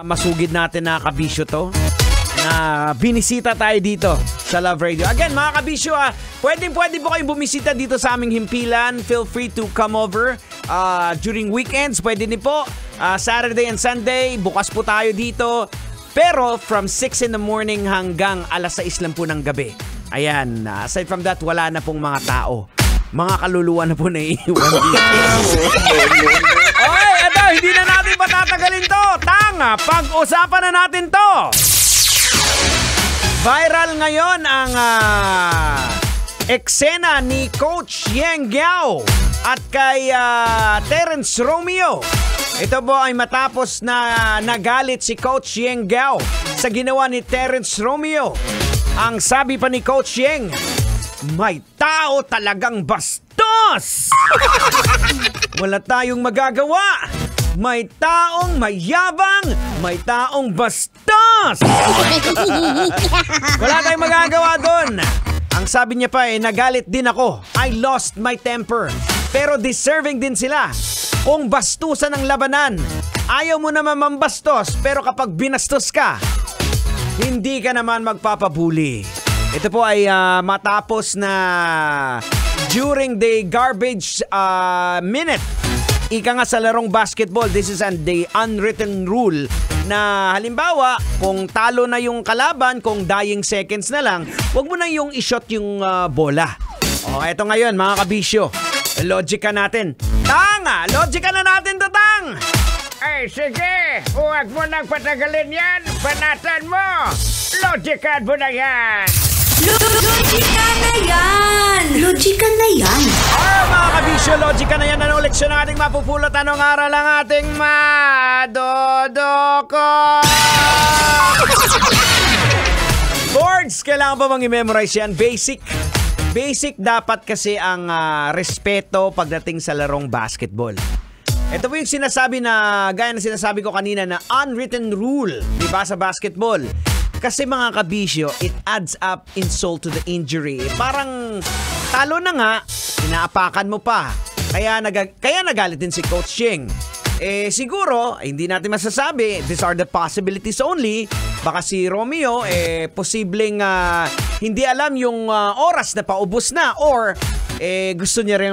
Masugid natin na kabisyo to na binisita tayo dito sa Love Radio. Again, mga kabisyo, pwede po kayong bumisita dito sa aming himpilan. Feel free to come over during weekends. Pwede din po. Saturday and Sunday, bukas po tayo dito. Pero from 6 in the morning hanggang alas 6 lang po ng gabi. Ayan, aside from that, wala na pong mga tao. Mga kaluluwa na po naiiwan dito. Okay, eto, hindi na natin patatagalin to. Tanga, pag-usapan na natin to. Viral ngayon ang eksena ni Coach Yeng Guiao at kay Terence Romeo. Ito po ay matapos na nagalit si Coach Yeng Guiao sa ginawa ni Terence Romeo. Ang sabi pa ni Coach Yeng, may tao talagang bastos! Wala tayong magagawa! May taong mayabang! May taong bastos! Wala tayong magagawa doon! Ang sabi niya pa nagalit din ako. I lost my temper. Pero deserving din sila. Kung bastusan ng labanan, ayaw mo naman mambastos, pero kapag binastos ka, hindi ka naman magpapabuli. Ito po ay matapos na during the garbage minute. Ika nga sa larong basketball, this is the unwritten rule na halimbawa, kung talo na yung kalaban, kung dying seconds na lang, wag mo na yung i-shot yung bola. O, eto ngayon mga kabisyo, logika natin. Tanga! Logika na natin, Tatang! Ay, sige! Huwag mo nang patagalin yan! Banatan mo! Logikan mo na yan! Logika na yan! Logika na yan! Mga kabisyo, logika na yan. Anong leksyon ang ating mapupulot? Anong aral ang ating madodoko? Boards, kailangan pa bang i-memorize yan? Basic. Basic dapat kasi ang respeto pagdating sa larong basketball. Ito po yung sinasabi na, gaya na sinasabi ko kanina na unwritten rule, di ba, sa basketball. Kasi mga kabisyo, it adds up insult to the injury. Parang talo na nga, inaapakan mo pa. Kaya nagalit din si Coach Yeng. Siguro, hindi natin masasabi, these are the possibilities only. Baka si Romeo, posibleng hindi alam yung oras na paubos na, or gusto niya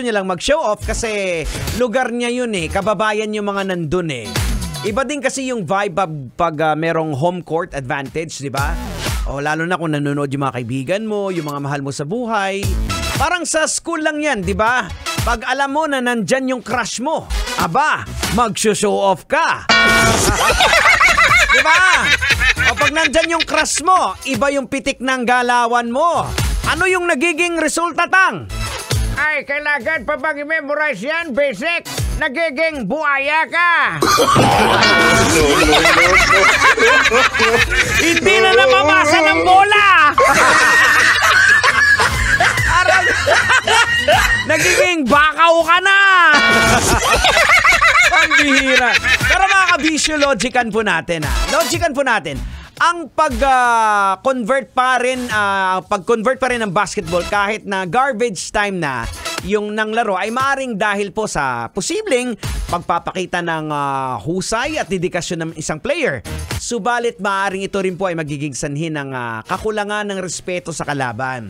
lang mag-show off kasi lugar niya yun kababayan yung mga nandun Iba din kasi yung vibe pag merong home court advantage, di ba? O lalo na kung nanonood yung mga kaibigan mo, yung mga mahal mo sa buhay. Parang sa school lang yan, di ba? Pag alam mo na nandyan yung crush mo, aba, mag-show off ka. Di ba? O pag nandyan yung crush mo, iba yung pitik ng galawan mo. Ano yung nagiging resulta, Tang? Ay, kailangan pa bang i-memorize yan? Basic! Nagiging buaya ka! Hindi na napamasa ng bola! Nagiging bakaw ka na! Ang bihira. Pero mga kabisyo, logican po natin. Logican po natin. Ang pag-convert pa rin ng basketball kahit na garbage time na yung nang laro ay maaring dahil po sa posibleng pagpapakita ng husay at dedikasyon ng isang player. Subalit maaring ito rin po ay magiging sanhi ng kakulangan ng respeto sa kalaban.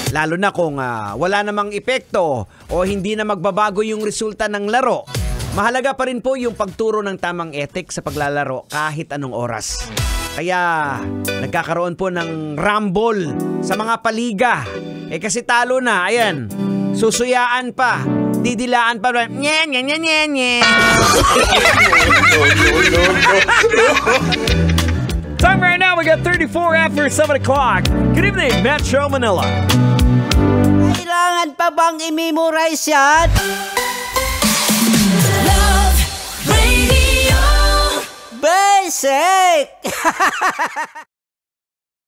Lalo na kung wala namang epekto o hindi na magbabago yung resulta ng laro. Mahalaga pa rin po yung pagturo ng tamang ethics sa paglalaro kahit anong oras. Kaya nagkakaroon po ng rumble sa mga paliga. Kasi talo na, ayan, susuyaan pa, didilaan pa. Nye, nye, nye, nye, nye. Time right now, we got 34 after 7 o'clock. Good evening, Metro Manila. Kailangan pa bang i-memorize yan? Love Radio. Basic!